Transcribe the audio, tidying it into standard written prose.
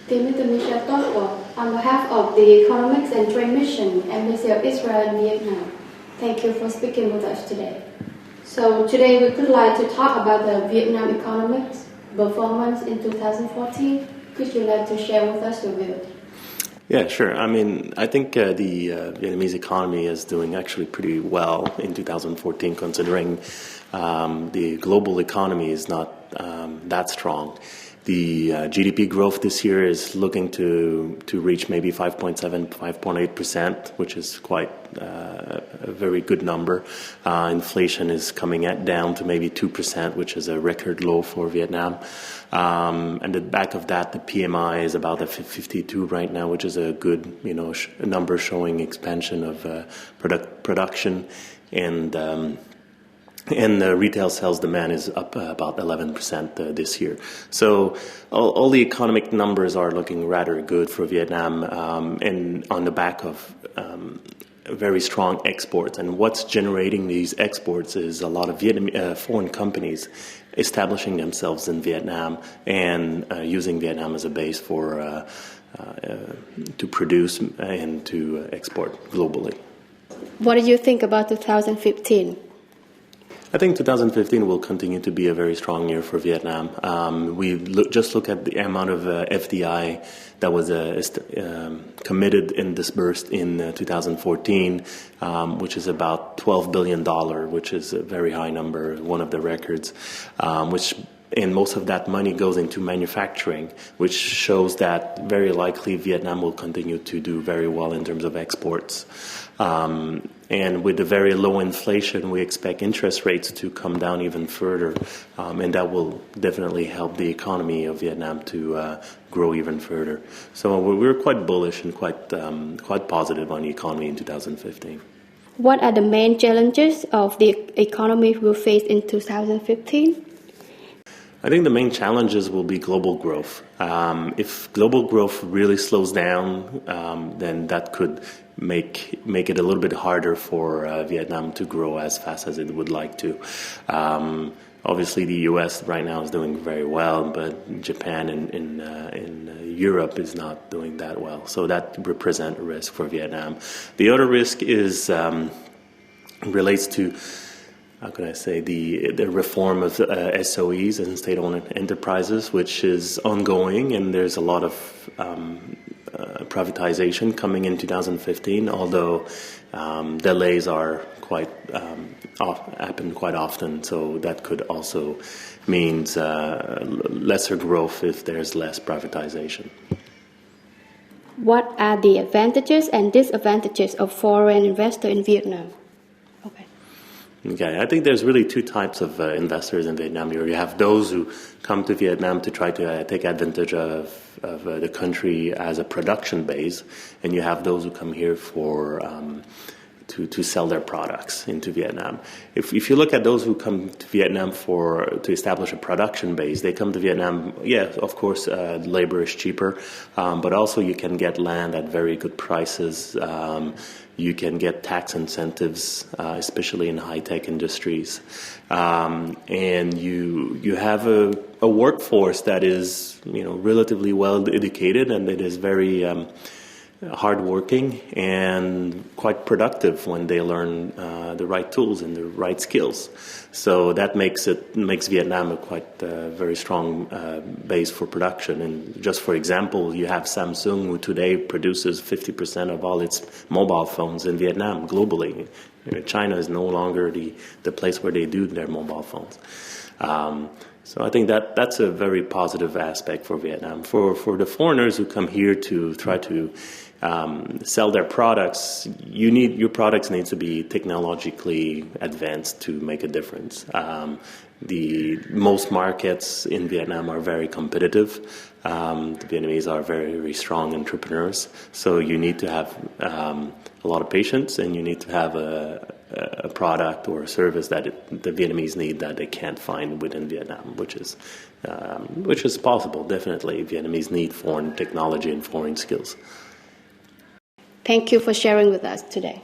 Dear Mr. Michel Tosto, on behalf of the Economics and Trade Mission, Embassy of Israel in Vietnam, thank you for speaking with us today. So today we would like to talk about the Vietnam economics performance in 2014. Could you like to share with us your view? Yeah, sure. I mean, I think the Vietnamese economy is doing actually pretty well in 2014, considering the global economy is not that strong. The GDP growth this year is looking to reach maybe 5.7, 5.8%, which is quite a very good number. Inflation is coming down to maybe 2%, which is a record low for Vietnam. And at the back of that, the PMI is about a 52 right now, which is a good, number showing expansion of production, and the retail sales demand is up about 11% this year. So all the economic numbers are looking rather good for Vietnam, and on the back of very strong exports. And what's generating these exports is a lot of foreign companies establishing themselves in Vietnam and using Vietnam as a base for to produce and to export globally. What do you think about 2015? I think 2015 will continue to be a very strong year for Vietnam. Just look at the amount of FDI that was committed and disbursed in 2014, which is about $12 billion, which is a very high number, one of the records, and most of that money goes into manufacturing, which shows that very likely Vietnam will continue to do very well in terms of exports. And with the very low inflation, we expect interest rates to come down even further, and that will definitely help the economy of Vietnam to grow even further. So we're quite bullish and quite positive on the economy in 2015. What are the main challenges of the economy we'll face in 2015? I think the main challenges will be global growth. If global growth really slows down, then that could make it a little bit harder for Vietnam to grow as fast as it would like to. Obviously, the U.S. right now is doing very well, but Japan and Europe is not doing that well. So that represents a risk for Vietnam. The other risk is relates to, how can I say, the reform of SOEs and state-owned enterprises, which is ongoing, and there's a lot of privatization coming in 2015, although delays are happen quite often, so that could also means lesser growth if there's less privatization. What are the advantages and disadvantages of foreign investor in Vietnam? Okay, I think there's really two types of investors in Vietnam. You have those who come to Vietnam to try to take advantage of the country as a production base, and you have those who come here for to sell their products into Vietnam. If you look at those who come to Vietnam to establish a production base, they come to Vietnam, of course, labor is cheaper, but also you can get land at very good prices. You can get tax incentives, especially in high-tech industries. And you have a workforce that is, relatively well educated, and it is very hardworking and quite productive when they learn the right tools and the right skills. So that makes Vietnam a quite very strong base for production. And just for example, you have Samsung, who today produces 50% of all its mobile phones in Vietnam globally. China is no longer the place where they do their mobile phones. So I think that's a very positive aspect for Vietnam. For the foreigners who come here to try to sell their products, your products need to be technologically advanced to make a difference. Most markets in Vietnam are very competitive. The Vietnamese are very, very strong entrepreneurs. So you need to have a lot of patience, and you need to have a product or a service that the Vietnamese need that they can't find within Vietnam, which is possible. Definitely, Vietnamese need foreign technology and foreign skills. Thank you for sharing with us today.